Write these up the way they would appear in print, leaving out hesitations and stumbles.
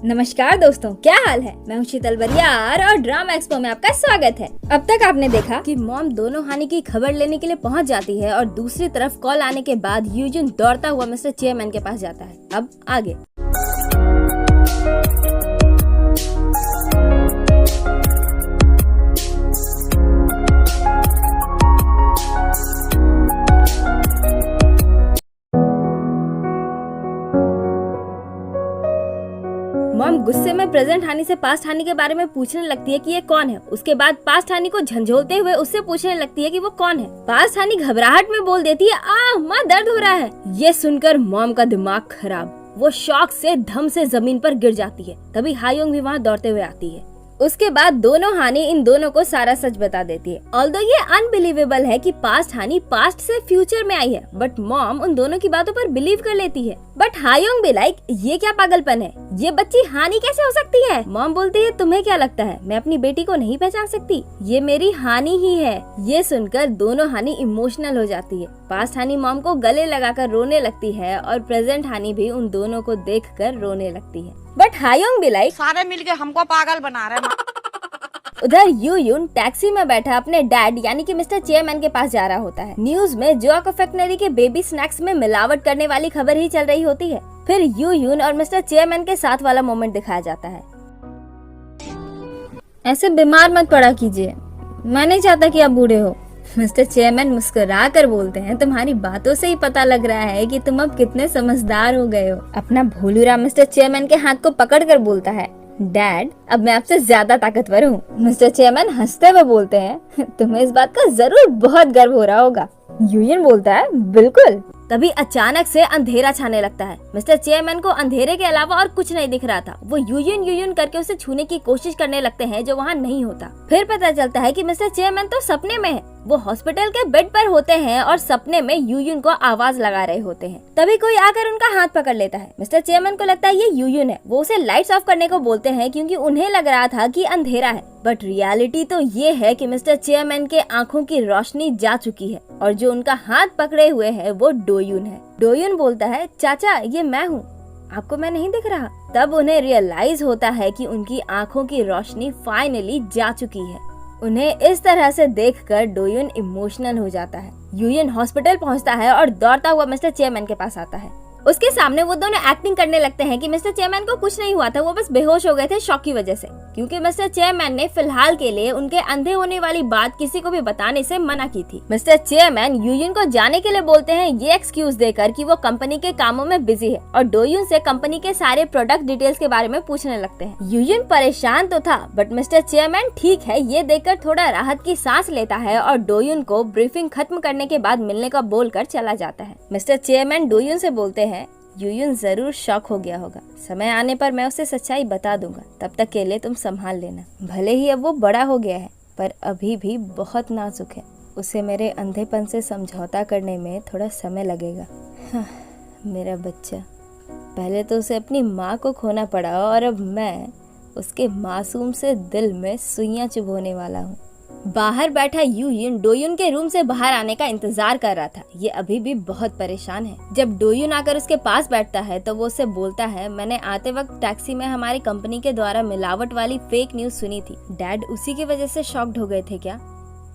नमस्कार दोस्तों, क्या हाल है। मैं हूं शीतल बरियार और ड्रामा एक्सपो में आपका स्वागत है। अब तक आपने देखा कि मॉम दोनों हानि की खबर लेने के लिए पहुंच जाती है और दूसरी तरफ कॉल आने के बाद यूजुन दौड़ता हुआ मिस्टर चेयरमैन के पास जाता है। अब आगे मॉम गुस्से में प्रेजेंट हानि से पास्ट हानि के बारे में पूछने लगती है कि ये कौन है। उसके बाद पास्ट हानि को झंझोलते हुए उससे पूछने लगती है कि वो कौन है। पास्ट हानि घबराहट में बोल देती है, माँ दर्द हो रहा है। ये सुनकर मॉम का दिमाग खराब, वो शॉक से धम से जमीन पर गिर जाती है। तभी हायोंग भी वहाँ दौड़ते हुए आती है। उसके बाद दोनों हानि इन दोनों को सारा सच बता देती है। ऑल्दो ये अनबिलीवेबल है कि पास्ट हानि पास्ट से फ्यूचर में आई है, बट मॉम उन दोनों की बातों पर बिलीव कर लेती है। बट हायोंग भी लाइक, ये क्या पागलपन है, ये बच्ची हानि कैसे हो सकती है। मॉम बोलती है, तुम्हें क्या लगता है मैं अपनी बेटी को नहीं पहचान सकती, ये मेरी हानि ही है। ये सुनकर दोनों हानि इमोशनल हो जाती है। पास्ट हानि मॉम को गले लगाकर रोने लगती है और प्रेजेंट हानि भी उन दोनों को देखकर रोने लगती है। बट हायोंग भी लाइक, सारे मिलके हमको पागल बना रहे हैं। उधर यूयुन टैक्सी में बैठा अपने डैड यानी कि मिस्टर चेयरमैन के पास जा रहा होता है। न्यूज में जोआ कन्फेक्शनरी के बेबी स्नैक्स में मिलावट करने वाली खबर ही चल रही होती है। फिर यूयुन और मिस्टर चेयरमैन के साथ वाला मोमेंट दिखाया जाता है। ऐसे बीमार मत पड़ा कीजिए, मैं नहीं चाहता कि आप बूढ़े हो। मिस्टर चेयरमैन मुस्कुरा कर बोलते हैं, तुम्हारी बातों से ही पता लग रहा है कि तुम अब कितने समझदार हो गए हो। अपना भोलूरा मिस्टर चेयरमैन के हाथ को पकड़ कर बोलता है, डैड अब मैं आपसे ज्यादा ताकतवर हूँ। मिस्टर चेयरमैन हंसते हुए बोलते हैं, तुम्हें इस बात का जरूर बहुत गर्व हो रहा होगा। यूयन बोलता है, बिल्कुल। तभी अचानक से अंधेरा छाने लगता है। मिस्टर चेयरमैन को अंधेरे के अलावा और कुछ नहीं दिख रहा था। वो यूयन यूयन करके उसे छूने की कोशिश करने लगते हैं जो वहाँ नहीं होता। फिर पता चलता है कि मिस्टर चेयरमैन तो सपने में है। वो हॉस्पिटल के बेड पर होते हैं और सपने में यूयुन को आवाज लगा रहे होते हैं। तभी कोई आकर उनका हाथ पकड़ लेता है। मिस्टर चेयरमैन को लगता है ये यूयुन है। वो उसे लाइट्स ऑफ करने को बोलते हैं क्योंकि उन्हें लग रहा था कि अंधेरा है। बट रियलिटी तो ये है कि मिस्टर चेयरमैन के आंखों की रोशनी जा चुकी है और जो उनका हाथ पकड़े हुए है वो डोयुन है। डोयुन बोलता है, चाचा ये मैं हूँ, आपको मैं नहीं दिख रहा। तब उन्हें रियलाइज होता है कि उनकी आंखों की रोशनी फाइनली जा चुकी है। उन्हें इस तरह से देखकर डोयुन इमोशनल हो जाता है। यूयन हॉस्पिटल पहुंचता है और दौड़ता हुआ मिस्टर चेयरमैन के पास आता है। उसके सामने वो दोनों एक्टिंग करने लगते हैं कि मिस्टर चेयरमैन को कुछ नहीं हुआ था, वो बस बेहोश हो गए थे शॉक की वजह से, क्योंकि मिस्टर चेयरमैन ने फिलहाल के लिए उनके अंधे होने वाली बात किसी को भी बताने से मना की थी। मिस्टर चेयरमैन यूयुन को जाने के लिए बोलते हैं ये एक्सक्यूज देकर कि वो कंपनी के कामों में बिजी है और डोयुन से कंपनी के सारे प्रोडक्ट डिटेल्स के बारे में पूछने लगते हैं। यूयुन परेशान तो था बट मिस्टर चेयरमैन ठीक है ये देखकर थोड़ा राहत की सांस लेता है और डोयुन को ब्रीफिंग खत्म करने के बाद मिलने का बोलकर चला जाता है। मिस्टर चेयरमैन डोयुन से बोलते हैं, यूयुन जरूर शॉक हो गया होगा, समय आने पर मैं उसे सच्चाई बता दूंगा, तब तक के लिए तुम संभाल लेना। भले ही अब वो बड़ा हो गया है पर अभी भी बहुत नाजुक है, उसे मेरे अंधेपन से समझौता करने में थोड़ा समय लगेगा। मेरा बच्चा, पहले तो उसे अपनी माँ को खोना पड़ा और अब मैं उसके मासूम से दिल में सुइयां चुभोने वाला हूँ। बाहर बैठा यूयुन डोयुन के रूम से बाहर आने का इंतजार कर रहा था। ये अभी भी बहुत परेशान है। जब डोयुन आकर उसके पास बैठता है तो वो उसे बोलता है, मैंने आते वक्त टैक्सी में हमारी कंपनी के द्वारा मिलावट वाली फेक न्यूज सुनी थी। डैड उसी की वजह से शॉक्ड हो गए थे क्या?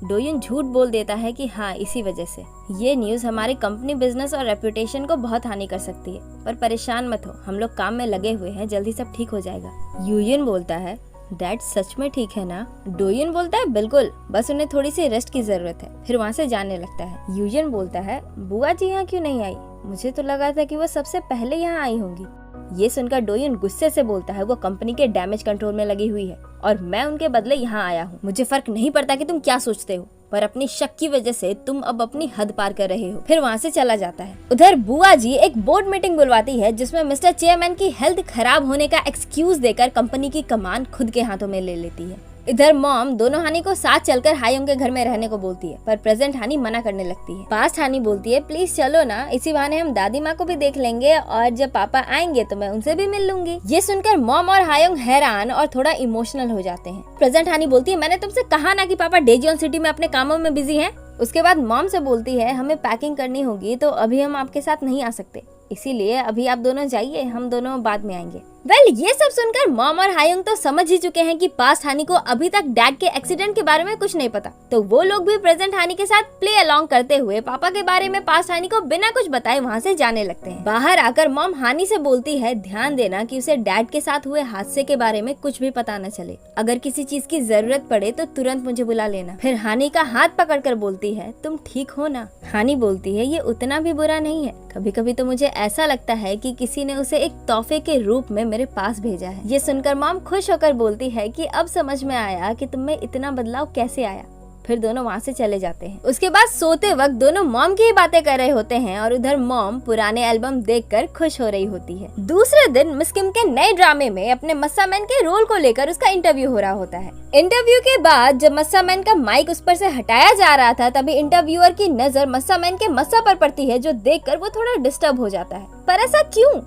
डोयुन झूठ बोल देता है कि हाँ इसी वजह से। ये न्यूज हमारी कंपनी बिजनेस और रेपुटेशन को बहुत हानि कर सकती है, पर परेशान मत हो, हम लोग काम में लगे हुए हैं, जल्दी सब ठीक हो जाएगा। यूयुन बोलता है, डैड सच में ठीक है ना? डोयुन बोलता है, बिल्कुल, बस उन्हें थोड़ी सी रेस्ट की जरूरत है। फिर वहाँ से जाने लगता है। यूयुन बोलता है, बुआ जी यहाँ क्यों नहीं आई? मुझे तो लगा था कि वो सबसे पहले यहाँ आई होंगी। ये सुनकर डोयुन गुस्से से बोलता है, वो कंपनी के डैमेज कंट्रोल में लगी हुई है और मैं उनके बदले यहाँ आया हूँ। मुझे फर्क नहीं पड़ता कि तुम क्या सोचते हो, पर अपनी शक की वजह से तुम अब अपनी हद पार कर रहे हो। फिर वहाँ से चला जाता है। उधर बुआ जी एक बोर्ड मीटिंग बुलवाती है जिसमें मिस्टर चेयरमैन की हेल्थ खराब होने का एक्सक्यूज देकर कंपनी की कमान खुद के हाथों में ले लेती है। इधर मॉम दोनों हानि को साथ चलकर हायोंग के घर में रहने को बोलती है, पर प्रेजेंट हानि मना करने लगती है। पास्ट हानि बोलती है, प्लीज चलो ना, इसी बहाने हम दादी माँ को भी देख लेंगे और जब पापा आएंगे तो मैं उनसे भी मिल लूंगी। ये सुनकर मॉम और हायोंग हैरान और थोड़ा इमोशनल हो जाते हैं। प्रेजेंट हानि बोलती है, मैंने तुमसे कहा ना कि पापा डेजियन सिटी में अपने कामों में बिजी हैं। उसके बाद मॉम से बोलती है, हमें पैकिंग करनी होगी तो अभी हम आपके साथ नहीं आ सकते, इसीलिए अभी आप दोनों जाइए, हम दोनों बाद में आएंगे। ये सब सुनकर मॉम और हायुंग तो समझ ही चुके हैं कि पास्ट हानि को अभी तक डैड के एक्सीडेंट के बारे में कुछ नहीं पता, तो वो लोग भी प्रेजेंट हानि के साथ प्ले अलोंग करते हुए पापा के बारे में पास्ट हानि को बिना कुछ बताए वहाँ से जाने लगते हैं। बाहर आकर मॉम हानि से बोलती है ध्यान देना कि उसे डैड के साथ हुए हादसे के बारे में कुछ भी पता न चले, अगर किसी चीज की जरूरत पड़े तो तुरंत मुझे बुला लेना। फिर हानि का हाथ पकड़कर बोलती है तुम ठीक हो ना। हानि बोलती है ये उतना भी बुरा नहीं है, कभी कभी तो मुझे ऐसा लगता है कि किसी ने उसे एक तोहफे के रूप में मेरे पास भेजा है। ये सुनकर मॉम खुश होकर बोलती है कि अब समझ में आया कि तुम में इतना बदलाव कैसे आया। फिर दोनों वहाँ से चले जाते हैं। उसके बाद सोते वक्त दोनों मॉम की ही बातें कर रहे होते हैं और उधर मॉम पुराने एल्बम देखकर खुश हो रही होती है। दूसरे दिन मिस किम के नए ड्रामे में अपने मस्सा मैन के रोल को लेकर उसका इंटरव्यू हो रहा होता है। इंटरव्यू के बाद जब मस्सा मैन का माइक उस पर से हटाया जा रहा था, तभी इंटरव्यूअर की नजर मस्सा मैन के मस्सा पर पड़ती है, जो देखकर वो थोड़ा डिस्टर्ब हो जाता है। पर ऐसा क्यों?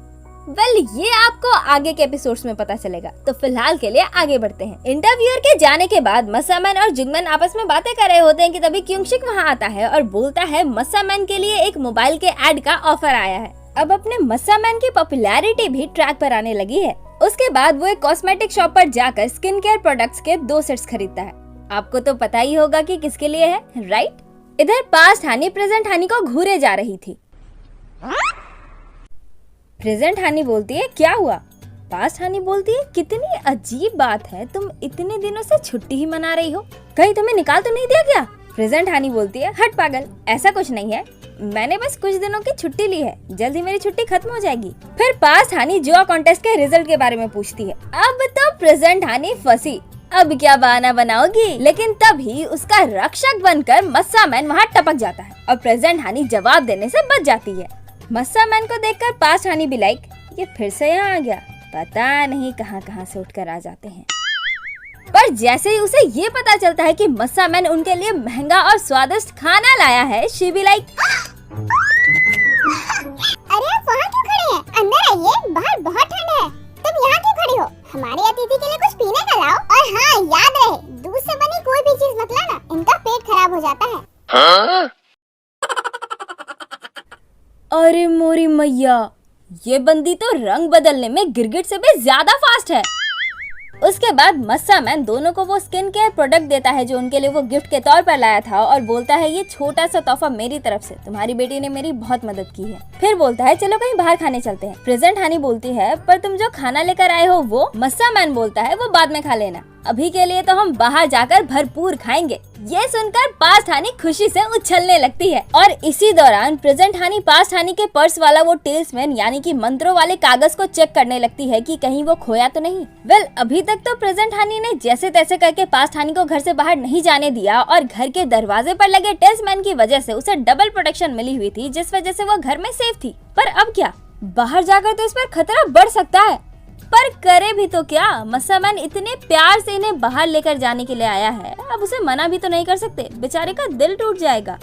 ये आपको आगे के एपिसोड्स में पता चलेगा, तो फिलहाल के लिए आगे बढ़ते हैं। इंटरव्यूअर के जाने के बाद मस्सा मैन और जुगमन आपस में बातें कर रहे होते हैं कि तभी क्योंगशिक वहाँ आता है और बोलता है मस्सा मैन के लिए एक मोबाइल के एड का ऑफर आया है। अब अपने मस्सा मैन की पॉपुलैरिटी भी ट्रैक पर आने लगी है। उसके बाद वो एक कॉस्मेटिक शॉप पर जाकर स्किन केयर प्रोडक्ट्स के 2 सेट्स खरीदता है। आपको तो पता ही होगा कि किसके लिए है, राइट? इधर पास्ट हानि प्रेजेंट हानि को घूरे जा रही थी। प्रेजेंट हानि बोलती है क्या हुआ? पास्ट हानि बोलती है कितनी अजीब बात है, तुम इतने दिनों से छुट्टी ही मना रही हो, कहीं तुम्हें निकाल तो नहीं दिया क्या? प्रेजेंट हानि बोलती है हट पागल, ऐसा कुछ नहीं है, मैंने बस कुछ दिनों की छुट्टी ली है, जल्द ही मेरी छुट्टी खत्म हो जाएगी। फिर पास्ट हानि जुआ कॉन्टेस्ट के रिजल्ट के बारे में पूछती है। अब तो प्रेजेंट हानि फंसी, अब क्या बहाना बनाओगी? लेकिन तभी उसका रक्षक बनकर मस्सा मैन वहाँ टपक जाता है और प्रेजेंट हानि जवाब देने से बच जाती है। मस्सा मैन को देखकर पास्ट हानि भी लाइक ये फिर से यहाँ आ गया, पता नहीं कहाँ से उठकर आ जाते हैं। पर जैसे ही उसे ये पता चलता है कि मस्सा मैन उनके लिए महंगा और स्वादिष्ट खाना लाया है, शी भी लाइक अरे आप वहाँ क्यों खड़े हैं? अंदर आइए, बाहर बहुत ठंड है। तुम यहाँ क्यों खड़ी हो? हमारे अतिथि के लिए कुछ पीने का लाओ। और हाँ, याद रहे दूध से बनी कोई भी चीज मत लाना, इनका पेट खराब हो जाता है। अरे मोरी मैया, ये बंदी तो रंग बदलने में गिरगिट से भी ज्यादा फास्ट है। उसके बाद मस्सा मैन दोनों को वो स्किन केयर प्रोडक्ट देता है जो उनके लिए वो गिफ्ट के तौर पर लाया था और बोलता है ये छोटा सा तोहफा मेरी तरफ से, तुम्हारी बेटी ने मेरी बहुत मदद की है। फिर बोलता है चलो कहीं बाहर खाने चलते हैं। प्रेजेंट हानि बोलती है पर तुम जो खाना लेकर आए हो वो? मस्सा मैन बोलता है वो बाद में खा लेना, अभी के लिए तो हम बाहर जाकर भरपूर खाएंगे। ये सुनकर पास्ट हानि खुशी से उछलने लगती है और इसी दौरान प्रेजेंट हानि पास्ट हानि के पर्स वाला वो टेल्समैन यानी कि मंत्रों वाले कागज को चेक करने लगती है कि कहीं वो खोया तो नहीं। अभी तक तो प्रेजेंट हानि ने जैसे तैसे करके पास्ट हानि को घर से बाहर नहीं जाने दिया और घर के दरवाजे पर लगे टेल्समैन की वजह से उसे डबल प्रोटेक्शन मिली हुई थी, जिस वजह से वो घर में सेफ थी। पर अब क्या, बाहर जाकर तो इस पर खतरा बढ़ सकता है, पर करे भी तो क्या? मस्सा मैन इतने प्यार से इन्हें बाहर लेकर जाने के लिए आया है, अब उसे मना भी तो नहीं कर सकते, बेचारे का दिल टूट जाएगा।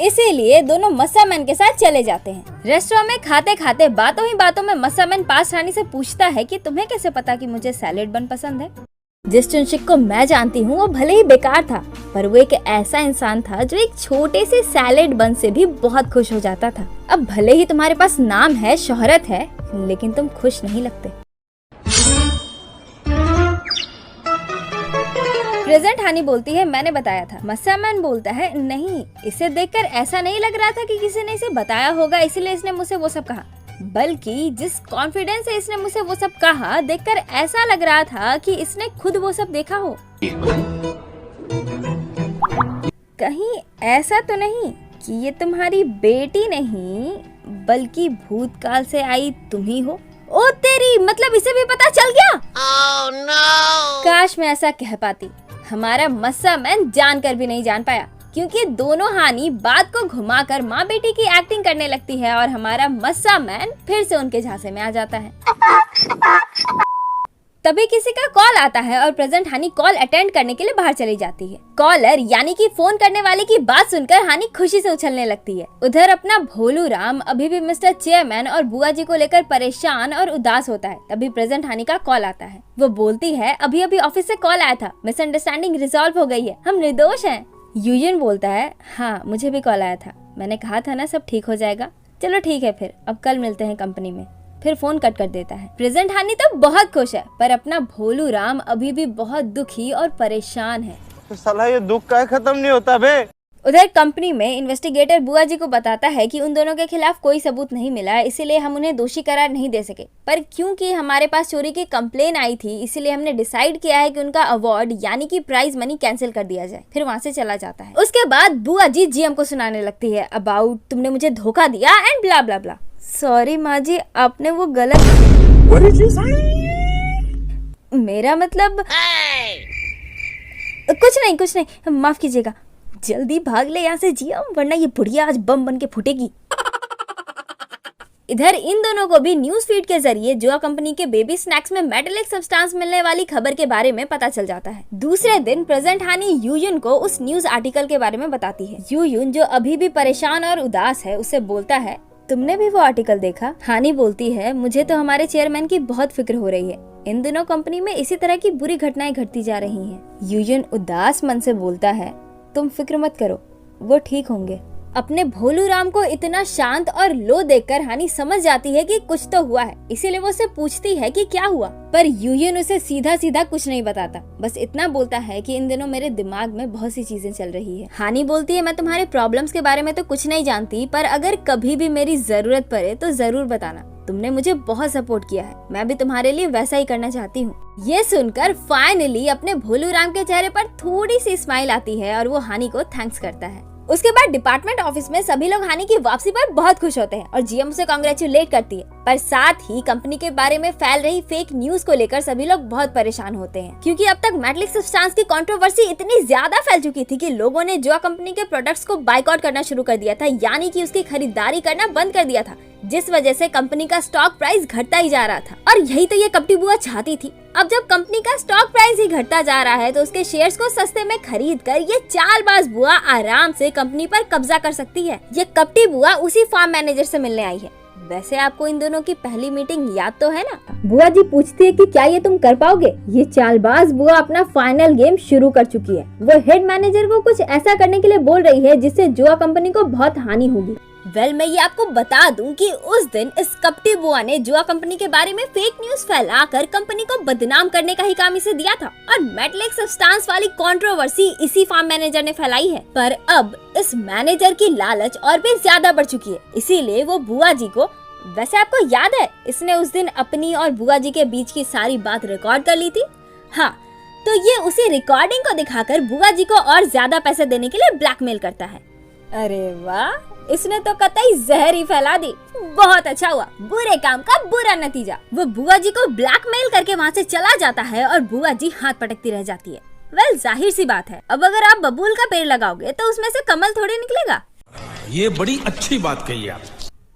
इसीलिए दोनों मस्सा मैन के साथ चले जाते हैं। रेस्टोरेंट में खाते खाते बातों ही बातों में मस्सा मैन पास्ट हानि से पूछता है कि तुम्हें कैसे पता कि मुझे सैलेड बन पसंद है? जिस चुनशिक को मैं जानती हूँ वो भले ही बेकार था, पर वो एक ऐसा इंसान था जो एक छोटे से सैलेड बन से भी बहुत खुश हो जाता था। अब भले ही तुम्हारे पास नाम है, शोहरत है, लेकिन तुम खुश नहीं लगते। प्रेजेंट हानि बोलती है मैंने बताया था। मस्सा मैन बोलता है नहीं, इसे देखकर ऐसा नहीं लग रहा था कि किसी ने इसे बताया होगा इसलिए इसने मुझसे वो सब कहा, बल्कि जिस कॉन्फिडेंस से इसने मुझसे वो सब कहा देखकर ऐसा लग रहा था कि इसने खुद वो सब देखा हो। कहीं ऐसा तो नहीं कि ये तुम्हारी बेटी नहीं बल्कि भूतकाल से आई तुम ही हो? ओ तेरी, मतलब इसे भी पता चल गया? Oh, no! काश मैं ऐसा कह पाती। हमारा मस्सा मैन जानकर भी नहीं जान पाया, क्योंकि दोनों हानि बात को घुमाकर माँ बेटी की एक्टिंग करने लगती है और हमारा मस्सा मैन फिर से उनके झांसे में आ जाता है। तभी किसी का कॉल आता है और प्रेजेंट हानि कॉल अटेंड करने के लिए बाहर चली जाती है। कॉलर यानी कि फोन करने वाले की बात सुनकर हानि खुशी से उछलने लगती है। उधर अपना भोलू राम अभी भी मिस्टर चेयरमैन और बुआ जी को लेकर परेशान और उदास होता है। तभी प्रेजेंट हानि का कॉल आता है। वो बोलती है अभी अभी ऑफिस से कॉल आया था, मिसअंडरस्टैंडिंग रिजॉल्व हो गई है, हम निर्दोष हैं। यूजन बोलता है हाँ मुझे भी कॉल आया था, मैंने कहा था ना सब ठीक हो जाएगा। चलो ठीक है फिर, अब कल मिलते हैं कंपनी में। फिर फोन कट कर देता है। प्रेजेंट हानि तो बहुत खुश है, पर अपना भोलू राम अभी भी बहुत दुखी और परेशान है। तो साला ये दुख का खत्म नहीं होता बे। उधर कंपनी में इन्वेस्टिगेटर बुआ जी को बताता है कि उन दोनों के खिलाफ कोई सबूत नहीं मिला, इसीलिए हम उन्हें दोषी करार नहीं दे सके। पर क्योंकि हमारे पास चोरी की कंप्लेन आई थी, इसीलिए हमने डिसाइड किया है कि उनका अवार्ड यानी कि प्राइज मनी कैंसिल कर दिया जाए। फिर वहाँ से चला जाता है। उसके बाद बुआ जी जीएम को सुनाने लगती है अबाउट तुमने मुझे धोखा दिया and blah blah blah. Sorry माँ जी, आपने वो गलत, मेरा मतलब कुछ नहीं, माफ कीजिएगा। जल्दी भाग ले यहाँ से जीएम, वरना ये बुढ़िया आज बम बन के फूटेगी। इधर इन दोनों को भी न्यूज फीड के जरिए जुआ कंपनी के बेबी स्नैक्स में मेटालिक सब्सटेंस मिलने वाली खबर के बारे में पता चल जाता है। दूसरे दिन प्रेजेंट हानि यूयुन को उस न्यूज आर्टिकल के बारे में बताती है। यूयुन जो अभी भी परेशान और उदास है, उससे बोलता है तुमने भी वो आर्टिकल देखा? हानि बोलती है मुझे तो हमारे चेयरमैन की बहुत फिक्र हो रही है, इन दिनों कंपनी में इसी तरह की बुरी घटनाएं घटती जा रही हैं। यूयुन उदास मन से बोलता है तुम फिक्र मत करो, वो ठीक होंगे। अपने भोलू राम को इतना शांत और लो देखकर हानि समझ जाती है कि कुछ तो हुआ है, इसीलिए वो उससे पूछती है कि क्या हुआ। पर यूयुन उसे सीधा सीधा कुछ नहीं बताता, बस इतना बोलता है कि इन दिनों मेरे दिमाग में बहुत सी चीजें चल रही है। हानि बोलती है मैं तुम्हारे प्रॉब्लम्स के बारे में तो कुछ नहीं जानती, पर अगर कभी भी मेरी जरूरत पड़े तो जरूर बताना। तुमने मुझे बहुत सपोर्ट किया है, मैं भी तुम्हारे लिए वैसा ही करना चाहती हूँ। ये सुनकर फाइनली अपने भोलू राम के चेहरे पर थोड़ी सी स्माइल आती है और वो हानि को थैंक्स करता है। उसके बाद डिपार्टमेंट ऑफिस में सभी लोग हानि की वापसी पर बहुत खुश होते हैं और जीएम उसे कांग्रेचुलेट करती है। पर साथ ही कंपनी के बारे में फैल रही फेक न्यूज को लेकर सभी लोग बहुत परेशान होते हैं, क्योंकि अब तक मेटालिक सब्सटेंस की कंट्रोवर्सी इतनी ज्यादा फैल चुकी थी कि लोगों ने जुआ कंपनी के प्रोडक्ट्स को बाइकआउट करना शुरू कर दिया था, यानी कि उसकी खरीदारी करना बंद कर दिया था, जिस वजह से कंपनी का स्टॉक प्राइस घटता ही जा रहा था। और यही तो ये कपटी बुआ चाहती थी। अब जब कंपनी का स्टॉक प्राइस ही घटता जा रहा है तो उसके शेयर्स को सस्ते में खरीद कर ये चालबाज बुआ आराम से कंपनी पर कब्जा कर सकती है। ये कपटी बुआ उसी फार्म मैनेजर से मिलने आई है। वैसे आपको इन दोनों की पहली मीटिंग याद तो है ना? बुआ जी पूछती है कि क्या ये तुम कर पाओगे? ये चालबाज बुआ अपना फाइनल गेम शुरू कर चुकी है। वो हेड मैनेजर को कुछ ऐसा करने के लिए बोल रही है जिससे जुआ कंपनी को बहुत हानि होगी। मैं ये आपको बता दूं कि उस दिन इस कपटी बुआ ने जुआ कंपनी के बारे में फेक न्यूज फैलाकर कंपनी को बदनाम करने का ही काम इसे दिया था और मेटालिक सब्सटेंस वाली कंट्रोवर्सी इसी फार्म मैनेजर ने फैलाई है। पर अब इस मैनेजर की लालच और भी ज्यादा बढ़ चुकी है, इसीलिए वो बुआ जी को, वैसे आपको याद है इसने उस दिन अपनी और बुआ जी के बीच की सारी बात रिकॉर्ड कर ली थी। हाँ, तो ये उसी रिकॉर्डिंग को दिखाकर बुआ जी को और ज्यादा पैसे देने के लिए ब्लैकमेल करता है। अरे वाह, इसने तो कतई जहर ही फैला दी। बहुत अच्छा हुआ, बुरे काम का बुरा नतीजा। वो बुआ जी को ब्लैकमेल करके वहाँ से चला जाता है और बुआ जी हाथ पटकती रह जाती है। वेल, जाहिर सी बात है, अब अगर आप बबूल का पेड़ लगाओगे तो उसमें से कमल थोड़ी निकलेगा। ये बड़ी अच्छी बात कही आप।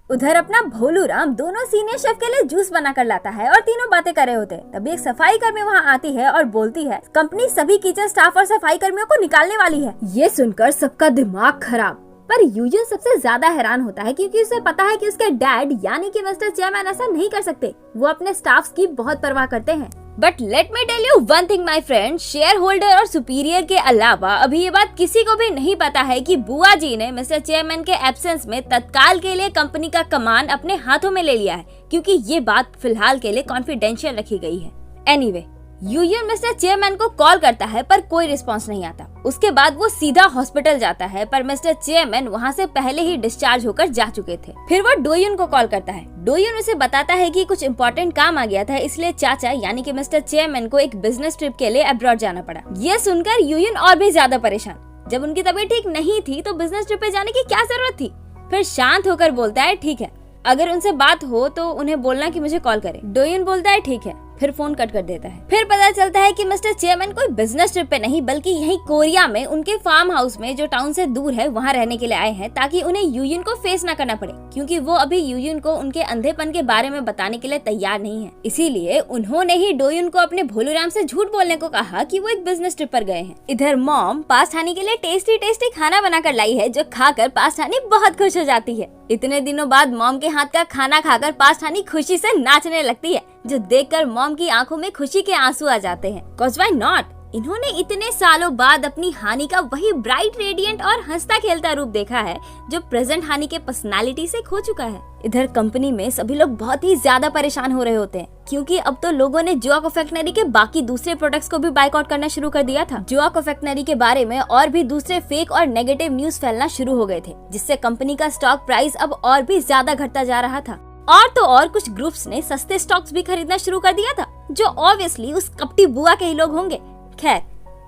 उधर अपना भोलू राम दोनों सीनियर शेफ के लिए जूस बना कर लाता है और तीनों बातें कर रहे होते हैं। तभी एक सफाई कर्मी वहाँ आती है और बोलती है कंपनी सभी किचन स्टाफ और सफाई कर्मियों को निकालने वाली है। ये सुनकर सबका दिमाग खराब। पर यूजुअल सबसे ज्यादा हैरान होता है क्योंकि उसे पता है कि उसके डैड यानी कि मिस्टर चेयरमैन ऐसा नहीं कर सकते। वो अपने स्टाफ्स की बहुत परवाह करते हैं। But let me tell you one thing my friend, share holder और सुपीरियर के अलावा अभी ये बात किसी को भी नहीं पता है कि बुआ जी ने मिस्टर चेयरमैन के एब्सेंस में तत्काल के लिए कंपनी का कमान अपने हाथों में ले लिया है, क्योंकि ये बात फिलहाल के लिए कॉन्फिडेंशियल रखी गई है। एनीवे, यूयुन मिस्टर चेयरमैन को कॉल करता है पर कोई रिस्पांस नहीं आता। उसके बाद वो सीधा हॉस्पिटल जाता है, पर मिस्टर चेयरमैन वहाँ से पहले ही डिस्चार्ज होकर जा चुके थे। फिर वो डोयुन को कॉल करता है। डोयुन उसे बताता है कि कुछ इम्पोर्टेंट काम आ गया था, इसलिए चाचा यानी कि मिस्टर चेयरमैन को एक बिजनेस ट्रिप के लिए अब्रॉड जाना पड़ा। ये सुनकर यूयुन और भी ज्यादा परेशान। जब उनकी तबीयत ठीक नहीं थी तो बिजनेस ट्रिप पे जाने की क्या जरूरत थी। फिर शांत होकर बोलता है ठीक है, अगर उनसे बात हो तो उन्हें बोलना कि मुझे कॉल करें। डोयुन बोलता है ठीक है, फिर फोन कट कर देता है। फिर पता चलता है कि मिस्टर चेयरमैन कोई बिजनेस ट्रिप पे नहीं बल्कि यहीं कोरिया में उनके फार्म हाउस में जो टाउन से दूर है वहाँ रहने के लिए आए हैं, ताकि उन्हें यूयुन को फेस ना करना पड़े, क्योंकि वो अभी यूयुन को उनके अंधेपन के बारे में बताने के लिए तैयार नहीं है। इसीलिए उन्होंने ही डोयुन को अपने भोलू राम से झूठ बोलने को कहा कि वो एक बिजनेस ट्रिप पर गए हैं। इधर मॉम पास्थानी के लिए टेस्टी टेस्टी खाना बना कर लाई है, जो खाकर पास्थानी बहुत खुश हो जाती है। इतने दिनों बाद मॉम के हाथ का खाना खाकर पास्थानी खुशी से नाचने लगती है, जो देखकर मॉम की आंखों में खुशी के आंसू आ जाते हैं। 'Cause why not? इन्होंने इतने सालों बाद अपनी हानि का वही ब्राइट रेडिएंट और हंसता खेलता रूप देखा है जो प्रेजेंट हानि के पर्सनालिटी से खो चुका है। इधर कंपनी में सभी लोग बहुत ही ज्यादा परेशान हो रहे होते हैं क्योंकि अब तो लोगों ने जोआ कॉन्फेक्शनरी के बाकी दूसरे प्रोडक्ट्स को भी बाइकआउट करना शुरू कर दिया था। जोआ कॉन्फेक्शनरी के बारे में और भी दूसरे फेक और नेगेटिव न्यूज फैलना शुरू हो गए थे, जिससे कंपनी का स्टॉक प्राइस अब और भी ज्यादा घटता जा रहा था। और तो और कुछ ग्रुप्स ने सस्ते स्टॉक्स भी खरीदना शुरू कर दिया था, जो ऑब्वियसली उस कपटी बुआ के ही लोग होंगे। खैर,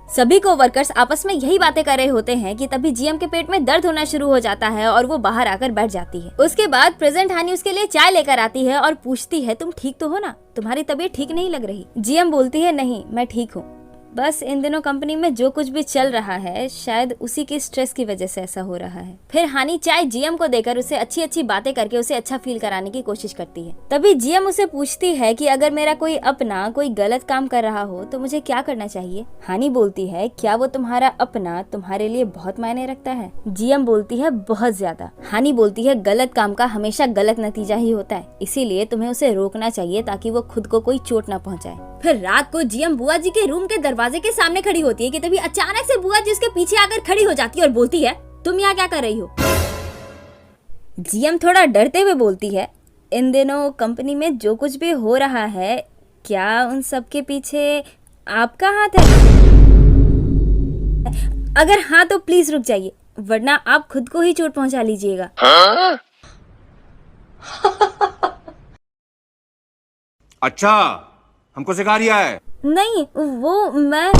सभी को वर्कर्स आपस में यही बातें कर रहे होते हैं कि तभी जीएम के पेट में दर्द होना शुरू हो जाता है और वो बाहर आकर बैठ जाती है। उसके बाद प्रेजेंट हानि उसके लिए चाय लेकर आती है और पूछती है, तुम ठीक तो हो ना? तुम्हारी तबीयत ठीक नहीं लग रही। जीएम बोलती है, नहीं मैं ठीक हूँ, बस इन दिनों कंपनी में जो कुछ भी चल रहा है शायद उसी के स्ट्रेस की वजह से ऐसा हो रहा है। फिर हानि चाय जीएम को देकर उसे अच्छी अच्छी बातें करके उसे अच्छा फील कराने की कोशिश करती है। तभी जीएम उसे पूछती है कि अगर मेरा कोई अपना कोई गलत काम कर रहा हो तो मुझे क्या करना चाहिए? हानि बोलती है, क्या वो तुम्हारा अपना तुम्हारे लिए बहुत मायने रखता है? जीएम बोलती है, बहुत ज्यादा। हानि बोलती है, गलत काम का हमेशा गलत नतीजा ही होता है, इसीलिए तुम्हें उसे रोकना चाहिए ताकि वो खुद को कोई चोट न पहुँचाए। फिर रात को जीएम बुआ जी के रूम के दरवाजे के सामने खड़ी होती है कि तभी अचानक से बुआ जी उसके पीछे आकर खड़ी हो जाती है और बोलती है, तुम यहाँ क्या कर रही हो? जीएम थोड़ा डरते हुए बोलती है, इन दिनों कंपनी में जो कुछ भी हो रहा है, क्या उन सब के पीछे आपका हाथ है? अगर हाँ तो प्लीज रुक जाइए, वरना आप खुद को ही चोट पहुंचा लीजिएगा। अच्छा, हमको सिखा रिया है। नहीं, वो मैं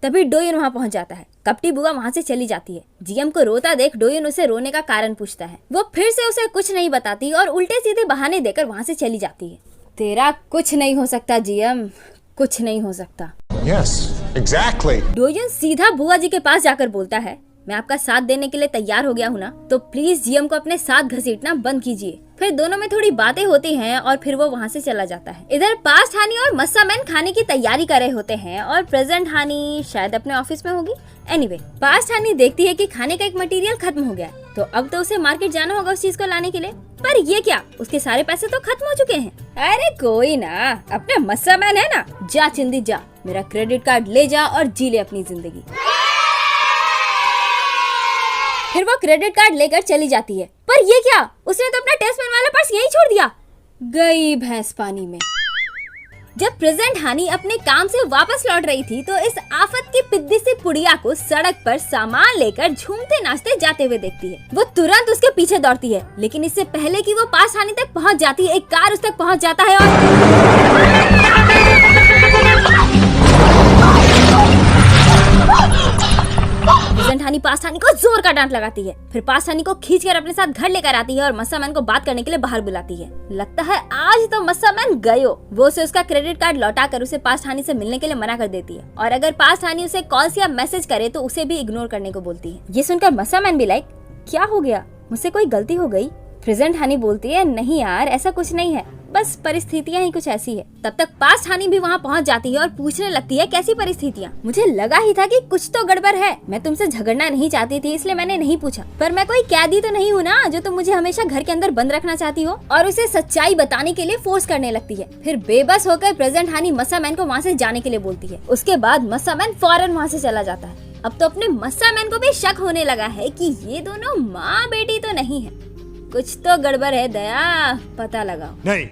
तभी डोयन वहाँ पहुँच जाता है। कपटी बुआ वहाँ से चली जाती है। जीएम को रोता देख डोयन उसे रोने का कारण पूछता है। वो फिर से उसे कुछ नहीं बताती और उल्टे सीधे बहाने देकर वहाँ से चली जाती है। तेरा कुछ नहीं हो सकता जीएम, कुछ नहीं हो सकता। Yes, exactly. डोयन सीधा बुआ जी के पास जाकर बोलता है, मैं आपका साथ देने के लिए तैयार हो गया हूँ ना, तो प्लीज जीएम को अपने साथ घसीटना बंद कीजिए। फिर दोनों में थोड़ी बातें होती हैं और फिर वो वहाँ से चला जाता है। इधर पास्ट हानि और मस्सा मैन खाने की तैयारी कर रहे होते हैं और प्रेजेंट हानि शायद अपने ऑफिस में होगी। एनीवे, पास्ट हानि देखती है कि खाने का एक मटेरियल खत्म हो गया है, तो अब तो उसे मार्केट जाना होगा उस चीज को लाने के लिए। पर ये क्या, उसके सारे पैसे तो खत्म हो चुके हैं। अरे कोई ना, अपना मस्सा मैन है ना, जा चिंदी जा, मेरा क्रेडिट कार्ड ले जा और जी ले अपनी जिंदगी। फिर वो क्रेडिट कार्ड लेकर चली जाती है। पर ये क्या, उसने तो अपना टेस्टमैन वाला पर्स यहीं छोड़ दिया। गई भैंस पानी में। जब प्रेजेंट हानि अपने काम से वापस लौट रही थी तो इस आफत की पिद्दी सी पुड़िया को सड़क पर सामान लेकर झूमते नाचते जाते हुए देखती है। वो तुरंत उसके पीछे दौड़ती है, लेकिन इससे पहले कि वो पास हानि तक पहुंच जाती है, एक कार उस तक पहुंच जाता है और प्रेजेंट हानि पास्ट हानि को जोर का डांट लगाती है। फिर पास्ट हानि को खींचकर अपने साथ घर लेकर आती है और मस्सा मैन को बात करने के लिए बाहर बुलाती है। लगता है आज तो मस्सा मैन गयो। वो उसे उसका क्रेडिट कार्ड लौटाकर उसे पास्ट हानि से मिलने के लिए मना कर देती है और अगर पास्ट हानि उसे कॉल्स या मैसेज करे तो उसे भी इग्नोर करने को बोलती है। ये सुनकर मस्सा मैन भी लाइक, क्या हो गया, मुझसे कोई गलती हो गई? प्रेजेंट हानि बोलती है, नहीं यार ऐसा कुछ नहीं है, बस परिस्थितियाँ ही कुछ ऐसी है। तब तक पास्ट हानि भी वहाँ पहुँच जाती है और पूछने लगती है, कैसी परिस्थितियाँ? मुझे लगा ही था कि कुछ तो गड़बड़ है। मैं तुमसे झगड़ना नहीं चाहती थी इसलिए मैंने नहीं पूछा, पर मैं कोई कैदी तो नहीं हूँ ना जो तुम मुझे हमेशा घर के अंदर बंद रखना चाहती हो। और उसे सच्चाई बताने के लिए फोर्स करने लगती है। फिर बेबस होकर प्रेजेंट हानि मस्सा मैन को वहाँ से जाने के लिए बोलती है। उसके बाद मस्सा मैन फौरन वहाँ से चला जाता है। अब तो अपने मस्सा मैन को भी शक होने लगा है कि ये दोनों माँ बेटी तो नहीं है, कुछ तो गड़बड़ है। दया, पता लगाओ। नहीं।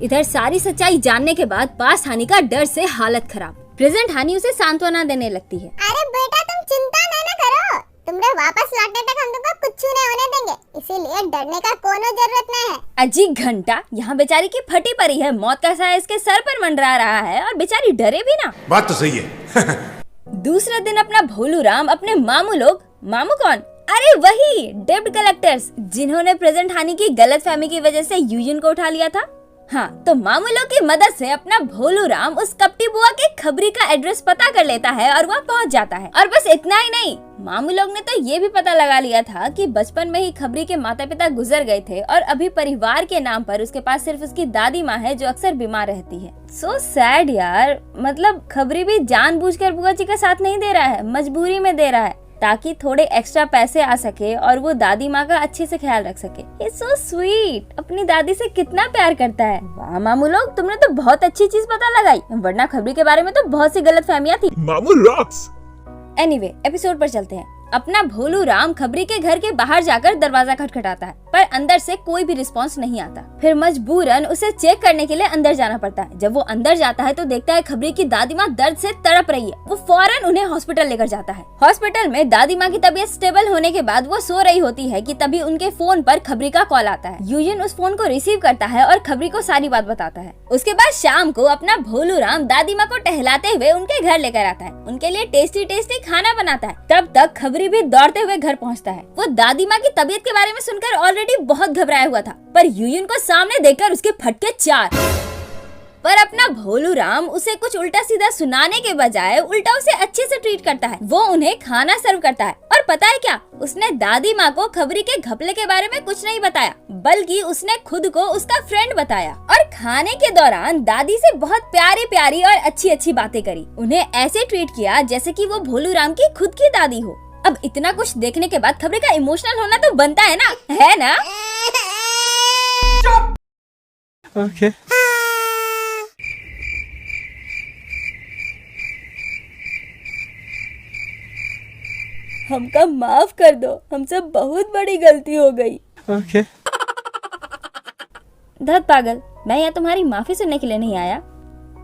इधर सारी सच्चाई जानने के बाद पास्ट हानि का डर से हालत खराब। प्रेजेंट हानि उसे सांत्वना देने लगती है। अरे बेटा तुम चिंता ना करो, तुमरे वापस लौटने तक हम तुमको कुछ नहीं होने देंगे, इसीलिए डरने का कोनो जरूरत नहीं है। अजी घंटा, यहाँ बेचारी की फटी पड़ी है, मौत का साया इसके सर पर मंडरा रहा है और बेचारी डरे भी ना। बात तो सही है। दूसरे दिन अपना भोलू राम अपने मामू लोग, मामू कौन, अरे वही डेब्ट कलेक्टर्स जिन्होंने प्रेजेंट हानि की गलतफहमी की वजह से यूजिन को उठा लिया था। हाँ, तो मामू लोग की मदद से अपना भोलू राम उस कपटी बुआ के खबरी का एड्रेस पता कर लेता है और वहाँ पहुँच जाता है। और बस इतना ही नहीं, मामू लोग ने तो ये भी पता लगा लिया था कि बचपन में ही खबरी के माता पिता गुजर गए थे और अभी परिवार के नाम पर उसके पास सिर्फ उसकी दादी माँ है जो अक्सर बीमार रहती है। सो सैड यार, मतलब खबरी भी जानबूझकर बुआ जी का साथ नहीं दे रहा है, मजबूरी में दे रहा है। ताकि थोड़े एक्स्ट्रा पैसे आ सके और वो दादी माँ का अच्छे से ख्याल रख सके। It's so sweet. अपनी दादी से कितना प्यार करता है। वाह मामू लोग, तुमने तो बहुत अच्छी चीज पता लगाई, वरना खबरी के बारे में तो बहुत सी गलत फहमियाँ थी। मामू रॉक्स। एनीवे, एपिसोड पर चलते हैं। अपना भोलू राम खबरी के घर के बाहर जाकर दरवाजा खटखटाता है, पर अंदर से कोई भी रिस्पांस नहीं आता। फिर मजबूरन उसे चेक करने के लिए अंदर जाना पड़ता है। जब वो अंदर जाता है तो देखता है खबरी की दादी माँ दर्द से तड़प रही है। वो फौरन उन्हें हॉस्पिटल लेकर जाता है। हॉस्पिटल में दादी माँ की तबीयत स्टेबल होने के बाद वो सो रही होती है कि तभी उनके फोन पर खबरी का कॉल आता है। यूजिन उस फोन को रिसीव करता है और खबरी को सारी बात बताता है। उसके बाद शाम को अपना भोलू राम दादी माँ को टहलाते हुए उनके घर लेकर आता है, उनके लिए टेस्टी टेस्टी खाना बनाता है। तब तक खबरी भी दौड़ते हुए घर पहुंचता है। वो दादी माँ की तबीयत के बारे में सुनकर ऑलरेडी बहुत घबराया हुआ था, पर यूजिन को सामने देखकर उसके फटके 4। पर अपना भोलू राम उसे कुछ उल्टा सीधा सुनाने के बजाय उल्टा उसे अच्छे से ट्रीट करता है। वो उन्हें खाना सर्व करता है और पता है क्या, उसने दादी माँ को खबरी के घपले के बारे में कुछ नहीं बताया, बल्कि उसने खुद को उसका फ्रेंड बताया। और खाने के दौरान दादी से बहुत प्यारी प्यारी और अच्छी अच्छी बातें करी। उन्हें ऐसे ट्रीट किया जैसे कि वो भोलू राम की खुद की दादी हो। अब इतना कुछ देखने के बाद खबरी का इमोशनल होना तो बनता है ना, है ना? ओके। हमका माफ कर दो, हमसे बहुत बड़ी गलती हो गई। ओके। धत पागल, मैं यहाँ तुम्हारी माफी सुनने के लिए नहीं आया।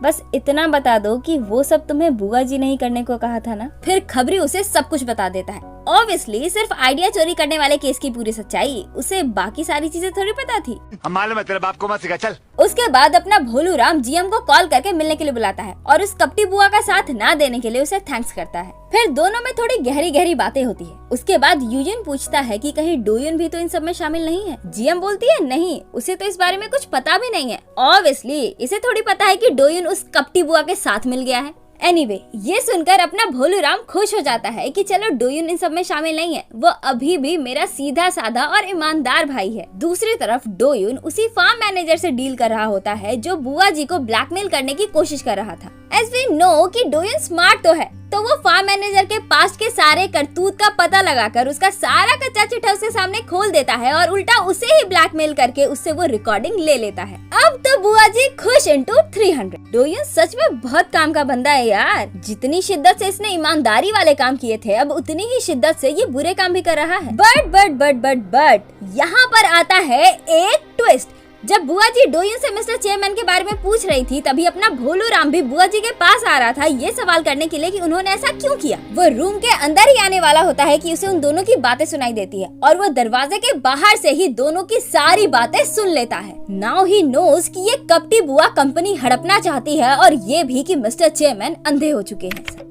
बस इतना बता दो कि वो सब तुम्हें बुआ जी नहीं करने को कहा था ना। फिर खबरी उसे सब कुछ बता देता है। ऑब्वियसली सिर्फ आइडिया चोरी करने वाले केस की पूरी सच्चाई, उसे बाकी सारी चीजें थोड़ी पता थी। हम मालूम है तेरे बाप को मत सिखा, चल। उसके बाद अपना भोलू राम जीएम को कॉल करके मिलने के लिए बुलाता है और उस कपटी बुआ का साथ ना देने के लिए उसे थैंक्स करता है। फिर दोनों में थोड़ी गहरी गहरी बातें होती है। उसके बाद यूजिन पूछता है कि कहीं डोयुन भी तो इन सब में शामिल नहीं है। जीएम बोलती है नहीं, उसे तो इस बारे में कुछ पता भी नहीं है। ऑब्वियसली इसे थोड़ी पता है कि डोयुन उस कपटी बुआ के साथ मिल गया है। एनीवे, ये सुनकर अपना भोलू राम खुश हो जाता है कि चलो डोयुन इन सब में शामिल नहीं है, वो अभी भी मेरा सीधा साधा और ईमानदार भाई है। दूसरी तरफ डोयुन उसी फार्म मैनेजर से डील कर रहा होता है जो बुआ जी को ब्लैकमेल करने की कोशिश कर रहा था। एज वी नो कि डोयुन स्मार्ट तो है, तो वो फार्म मैनेजर के पास्ट के सारे करतूत का पता लगाकर उसका सारा कच्चा चिट्ठा उसके सामने खोल देता है और उल्टा उसे ही ब्लैकमेल करके उससे वो रिकॉर्डिंग ले लेता है। अब तो बुआ जी खुश इनटू 300। डोयुन सच में बहुत काम का बंदा है यार। जितनी शिद्दत से इसने ईमानदारी वाले काम किए थे, अब उतनी ही शिद्दत से ये बुरे काम भी कर रहा है। बट यहाँ पर आता है एक ट्विस्ट। जब बुआ जी डोयुन से मिस्टर चेयरमैन के बारे में पूछ रही थी, तभी अपना भोलू राम भी बुआ जी के पास आ रहा था ये सवाल करने के लिए कि उन्होंने ऐसा क्यों किया। वो रूम के अंदर ही आने वाला होता है कि उसे उन दोनों की बातें सुनाई देती है और वो दरवाजे के बाहर से ही दोनों की सारी बातें सुन लेता है। नाउ ही नोज कि ये कपटी बुआ कंपनी हड़पना चाहती है और ये भी कि मिस्टर चेयरमैन अंधे हो चुके हैं।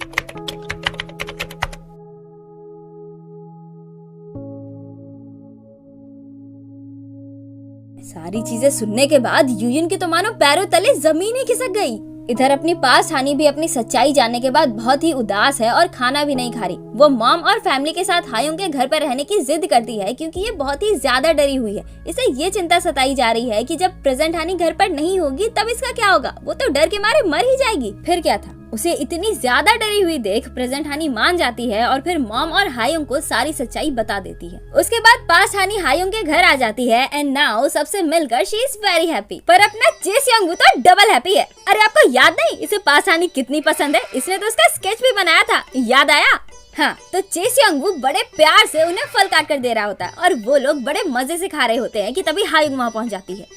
सारी चीजें सुनने के बाद यूजिन की तो मानो पैरों तले जमीन ही खिसक गई। इधर अपनी पास हानि भी अपनी सच्चाई जानने के बाद बहुत ही उदास है और खाना भी नहीं खा रही। वो मॉम और फैमिली के साथ हायों के घर पर रहने की जिद करती है क्योंकि ये बहुत ही ज्यादा डरी हुई है। इसे ये चिंता सताई जा रही है कि जब प्रेजेंट हानि घर पर नहीं होगी तब इसका क्या होगा। वो तो डर के मारे मर ही जाएगी। फिर क्या था, उसे इतनी ज्यादा डरी हुई देख प्रेजेंट हानि मान जाती है और फिर मॉम और हायों को सारी सच्चाई बता देती है। उसके बाद पास हानि हायों के घर आ जाती है एंड नाउ सबसे मिलकर शी इज वेरी हैप्पी। पर अपना जेसियोंग तो डबल हैप्पी है। अरे आपको याद नहीं इसे पास हानि कितनी पसंद है? इसने तो उसका स्केच भी बनाया था, याद आया? हाँ, तो जेसियोंग बड़े प्यार से उन्हें फल काट कर दे रहा होता है और वो लोग बड़े मजे से खा रहे होते हैं कि तभी हायोंग वहाँ पहुँच जाती है।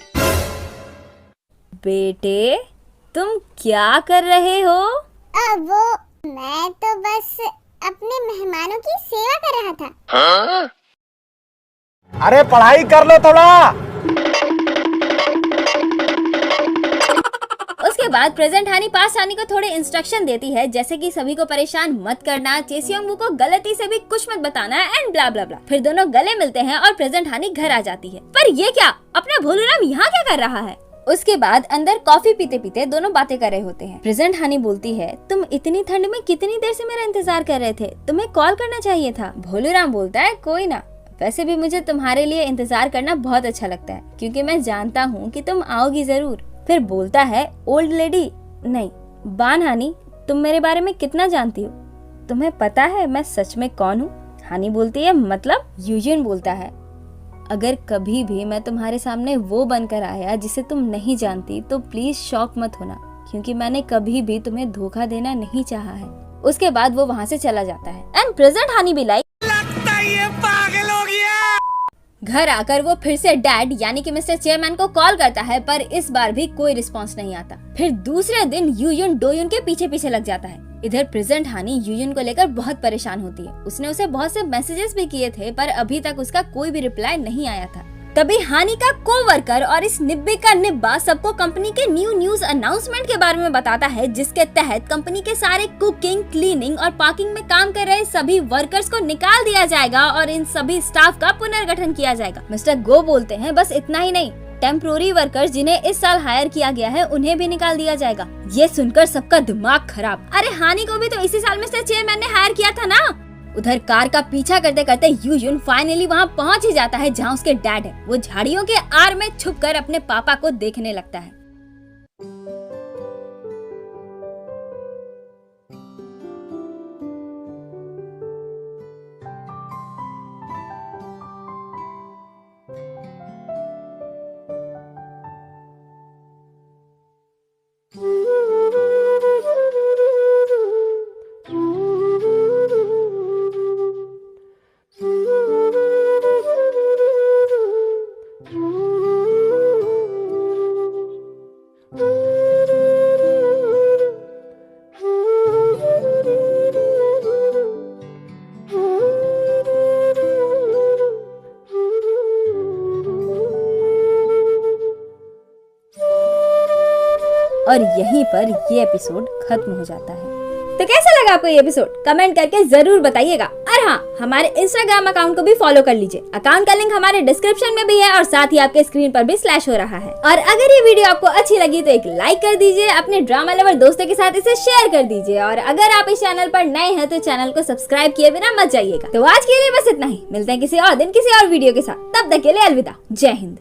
बेटे तुम क्या कर रहे हो? वो मैं तो बस अपने मेहमानों की सेवा कर रहा था। अरे पढ़ाई कर लो थोड़ा। उसके बाद प्रेजेंट हानि पास हानि को थोड़े इंस्ट्रक्शन देती है जैसे कि सभी को परेशान मत करना, जेसियोंग को गलती से भी कुछ मत बताना एंड ब्ला ब्ला ब्ला। फिर दोनों गले मिलते हैं और प्रेजेंट हानि घर आ जाती है। पर ये क्या, अपना भोलू राम यहाँ क्या कर रहा है? उसके बाद अंदर कॉफी पीते पीते दोनों बातें कर रहे होते हैं। प्रेजेंट हानि बोलती है तुम इतनी ठंड में कितनी देर से मेरा इंतजार कर रहे थे, तुम्हें कॉल करना चाहिए था। भोलू राम बोलता है कोई ना, वैसे भी मुझे तुम्हारे लिए इंतजार करना बहुत अच्छा लगता है क्योंकि मैं जानता हूँ कि तुम आओगी जरूर। फिर बोलता है ओल्ड लेडी नहीं बान हानि, तुम मेरे बारे में कितना जानती हो? तुम्हें पता है मैं सच में कौन हूँ? हानी बोलती है मतलब? यूजिन बोलता है अगर कभी भी मैं तुम्हारे सामने वो बनकर आया जिसे तुम नहीं जानती तो प्लीज शॉक मत होना, क्योंकि मैंने कभी भी तुम्हें धोखा देना नहीं चाहा है। उसके बाद वो वहाँ से चला जाता है। एंड प्रेजेंट हानी भी लाइक लगता है ये पागल हो गया। घर आकर वो फिर से डैड यानी कि मिस्टर चेयरमैन को कॉल करता है, पर इस बार भी कोई रिस्पांस नहीं आता। फिर दूसरे दिन यूयुन डोयुन के पीछे पीछे लग जाता है। इधर प्रेजेंट हानी यूयुन को लेकर बहुत परेशान होती है। उसने उसे बहुत से मैसेजेस भी किए थे, पर अभी तक उसका कोई भी रिप्लाई नहीं आया था। तभी हानी का कोवर्कर और इस निब्बे का निब्बा सबको कंपनी के न्यूज अनाउंसमेंट के बारे में बताता है, जिसके तहत कंपनी के सारे कुकिंग, क्लीनिंग और पार्किंग में काम कर रहे सभी वर्कर्स को निकाल दिया जाएगा और इन सभी स्टाफ का पुनर्गठन किया जाएगा। मिस्टर गो बोलते हैं बस इतना ही नहीं, टेम्पोररी वर्कर्स जिन्हें इस साल हायर किया गया है उन्हें भी निकाल दिया जाएगा। ये सुनकर सबका दिमाग खराब। अरे हानी को भी तो इसी साल मिस्टर चेयरमैन ने हायर किया था ना। उधर कार का पीछा करते करते यूजुन फाइनली वहाँ पहुँच ही जाता है जहाँ उसके डैड है। वो झाड़ियों के आड़ में छुपकर अपने पापा को देखने लगता है। और यहीं पर ये एपिसोड खत्म हो जाता है। तो कैसा लगा आपको ये एपिसोड? कमेंट करके जरूर बताइएगा। और हाँ, हमारे इंस्टाग्राम अकाउंट को भी फॉलो कर लीजिए। अकाउंट का लिंक हमारे डिस्क्रिप्शन में भी है और साथ ही आपके स्क्रीन पर भी फ्लैश हो रहा है। और अगर ये वीडियो आपको अच्छी लगी तो एक लाइक कर दीजिए, अपने ड्रामा लवर दोस्तों के साथ इसे शेयर कर दीजिए। और अगर आप इस चैनल पर नए हैं तो चैनल को सब्सक्राइब किए बिना मत जाइएगा। तो आज के लिए बस इतना ही। मिलते हैं किसी और दिन किसी और वीडियो के साथ। तब तक के लिए अलविदा। जय हिंद।